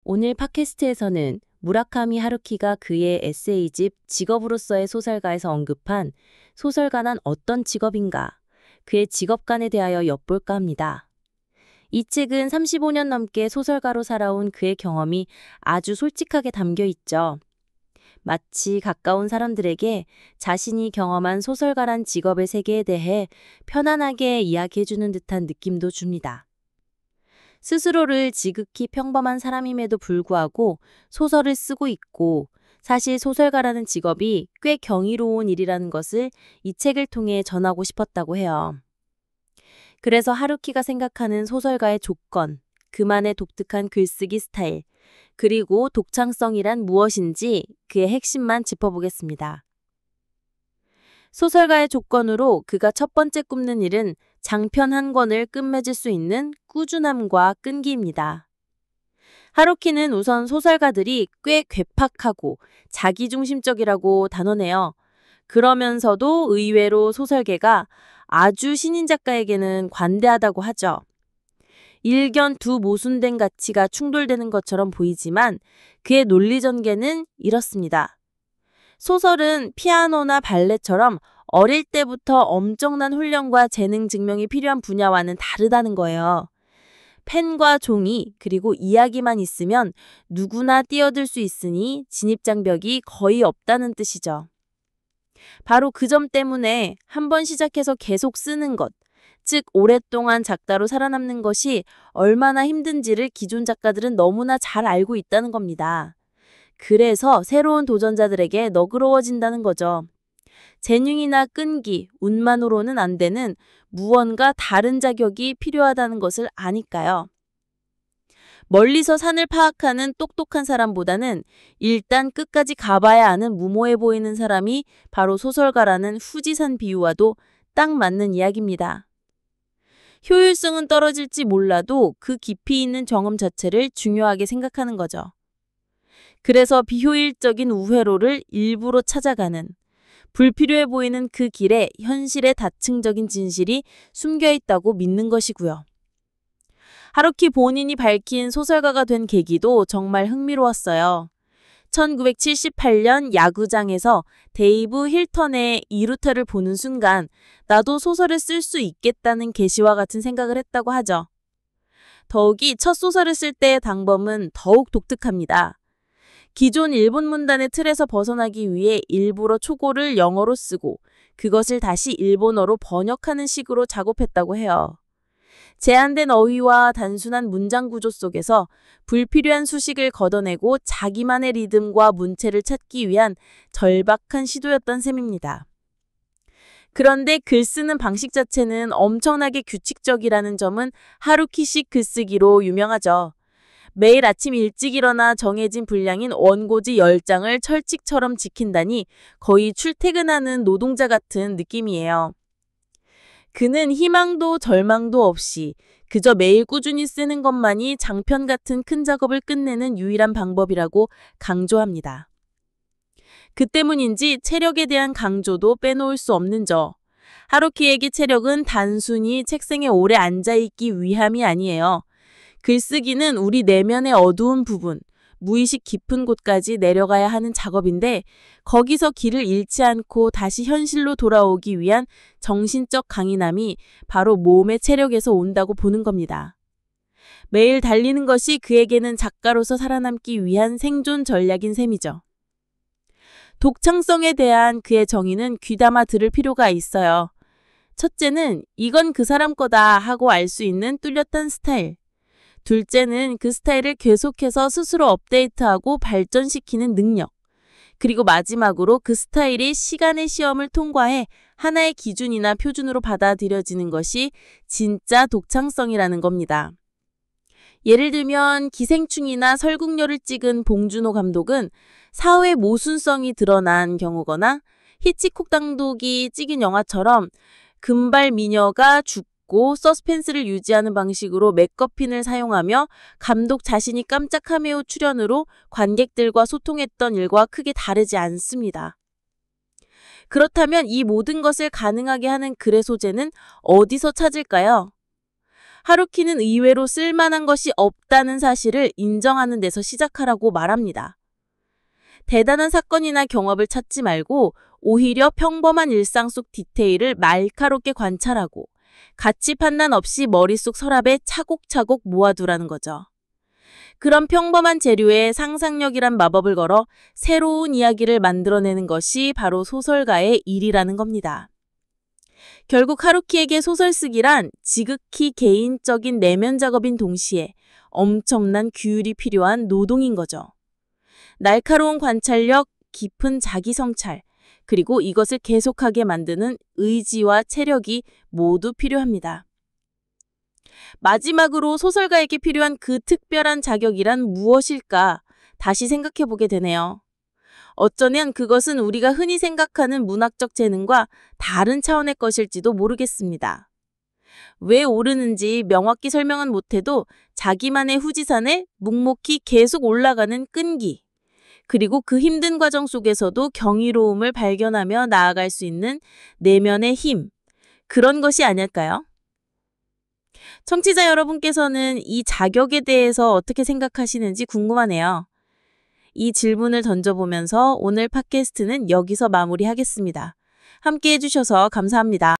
오늘 팟캐스트에서는 무라카미 하루키가 그의 에세이집 직업으로서의 소설가에서 언급한 소설가란 어떤 직업인가, 그의 직업관에 대하여 엿볼까 합니다. 이 책은 35년 넘게 소설가로 살아온 그의 경험이 아주 솔직하게 담겨 있죠. 마치 가까운 사람들에게 자신이 경험한 소설가란 직업의 세계에 대해 편안하게 이야기해주는 듯한 느낌도 줍니다. 스스로를 지극히 평범한 사람임에도 불구하고 소설을 쓰고 있고, 사실 소설가라는 직업이 꽤 경이로운 일이라는 것을 이 책을 통해 전하고 싶었다고 해요. 그래서 하루키가 생각하는 소설가의 조건, 그만의 독특한 글쓰기 스타일, 그리고 독창성이란 무엇인지 그의 핵심만 짚어보겠습니다. 소설가의 조건으로 그가 첫 번째 꼽는 일은 장편 한 권을 끝맺을 수 있는 꾸준함과 끈기입니다. 하루키는 우선 소설가들이 꽤 괴팍하고 자기중심적이라고 단언해요. 그러면서도 의외로 소설계가 아주 신인 작가에게는 관대하다고 하죠. 일견 두 모순된 가치가 충돌되는 것처럼 보이지만 그의 논리 전개는 이렇습니다. 소설은 피아노나 발레처럼 어릴 때부터 엄청난 훈련과 재능 증명이 필요한 분야와는 다르다는 거예요. 펜과 종이 그리고 이야기만 있으면 누구나 뛰어들 수 있으니 진입장벽이 거의 없다는 뜻이죠. 바로 그 점 때문에 한번 시작해서 계속 쓰는 것, 즉 오랫동안 작가로 살아남는 것이 얼마나 힘든지를 기존 작가들은 너무나 잘 알고 있다는 겁니다. 그래서 새로운 도전자들에게 너그러워진다는 거죠. 재능이나 끈기, 운만으로는 안 되는 무언가 다른 자격이 필요하다는 것을 아니까요. 멀리서 산을 파악하는 똑똑한 사람보다는 일단 끝까지 가봐야 하는 무모해 보이는 사람이 바로 소설가라는 후지산 비유와도 딱 맞는 이야기입니다. 효율성은 떨어질지 몰라도 그 깊이 있는 경험 자체를 중요하게 생각하는 거죠. 그래서 비효율적인 우회로를 일부러 찾아가는, 불필요해 보이는 그 길에 현실의 다층적인 진실이 숨겨 있다고 믿는 것이고요. 하루키 본인이 밝힌 소설가가 된 계기도 정말 흥미로웠어요. 1978년 야구장에서 데이브 힐턴의 2루타를 보는 순간 나도 소설을 쓸 수 있겠다는 계시와 같은 생각을 했다고 하죠. 더욱이 첫 소설을 쓸 때의 방법은 더욱 독특합니다. 기존 일본 문단의 틀에서 벗어나기 위해 일부러 초고를 영어로 쓰고 그것을 다시 일본어로 번역하는 식으로 작업했다고 해요. 제한된 어휘와 단순한 문장 구조 속에서 불필요한 수식을 걷어내고 자기만의 리듬과 문체를 찾기 위한 절박한 시도였던 셈입니다. 그런데 글쓰는 방식 자체는 엄청나게 규칙적이라는 점은 하루키식 글쓰기로 유명하죠. 매일 아침 일찍 일어나 정해진 분량인 원고지 10장을 철칙처럼 지킨다니 거의 출퇴근하는 노동자 같은 느낌이에요. 그는 희망도 절망도 없이 그저 매일 꾸준히 쓰는 것만이 장편 같은 큰 작업을 끝내는 유일한 방법이라고 강조합니다. 그 때문인지 체력에 대한 강조도 빼놓을 수 없는 저. 하루키에게 체력은 단순히 책상에 오래 앉아있기 위함이 아니에요. 글쓰기는 우리 내면의 어두운 부분, 무의식 깊은 곳까지 내려가야 하는 작업인데 거기서 길을 잃지 않고 다시 현실로 돌아오기 위한 정신적 강인함이 바로 몸의 체력에서 온다고 보는 겁니다. 매일 달리는 것이 그에게는 작가로서 살아남기 위한 생존 전략인 셈이죠. 독창성에 대한 그의 정의는 귀담아 들을 필요가 있어요. 첫째는 이건 그 사람 거다 하고 알 수 있는 뚜렷한 스타일. 둘째는 그 스타일을 계속해서 스스로 업데이트하고 발전시키는 능력. 그리고 마지막으로 그 스타일이 시간의 시험을 통과해 하나의 기준이나 표준으로 받아들여지는 것이 진짜 독창성이라는 겁니다. 예를 들면 기생충이나 설국열을 찍은 봉준호 감독은 사회 모순성이 드러난 경우거나 히치콕 감독이 찍은 영화처럼 금발 미녀가 죽고 서스펜스를 유지하는 방식으로 맥거핀을 사용하며 감독 자신이 깜짝 카메오 출연으로 관객들과 소통했던 일과 크게 다르지 않습니다. 그렇다면 이 모든 것을 가능하게 하는 글의 소재는 어디서 찾을까요? 하루키는 의외로 쓸만한 것이 없다는 사실을 인정하는 데서 시작하라고 말합니다. 대단한 사건이나 경험을 찾지 말고 오히려 평범한 일상 속 디테일을 날카롭게 관찰하고 가치 판단 없이 머릿속 서랍에 차곡차곡 모아두라는 거죠. 그런 평범한 재료에 상상력이란 마법을 걸어 새로운 이야기를 만들어내는 것이 바로 소설가의 일이라는 겁니다. 결국 하루키에게 소설 쓰기란 지극히 개인적인 내면 작업인 동시에 엄청난 규율이 필요한 노동인 거죠. 날카로운 관찰력, 깊은 자기 성찰, 그리고 이것을 계속하게 만드는 의지와 체력이 모두 필요합니다. 마지막으로 소설가에게 필요한 그 특별한 자격이란 무엇일까 다시 생각해 보게 되네요. 어쩌면 그것은 우리가 흔히 생각하는 문학적 재능과 다른 차원의 것일지도 모르겠습니다. 왜 오르는지 명확히 설명은 못해도 자기만의 후지산에 묵묵히 계속 올라가는 끈기, 그리고 그 힘든 과정 속에서도 경이로움을 발견하며 나아갈 수 있는 내면의 힘, 그런 것이 아닐까요? 청취자 여러분께서는 이 자격에 대해서 어떻게 생각하시는지 궁금하네요. 이 질문을 던져보면서 오늘 팟캐스트는 여기서 마무리하겠습니다. 함께 해주셔서 감사합니다.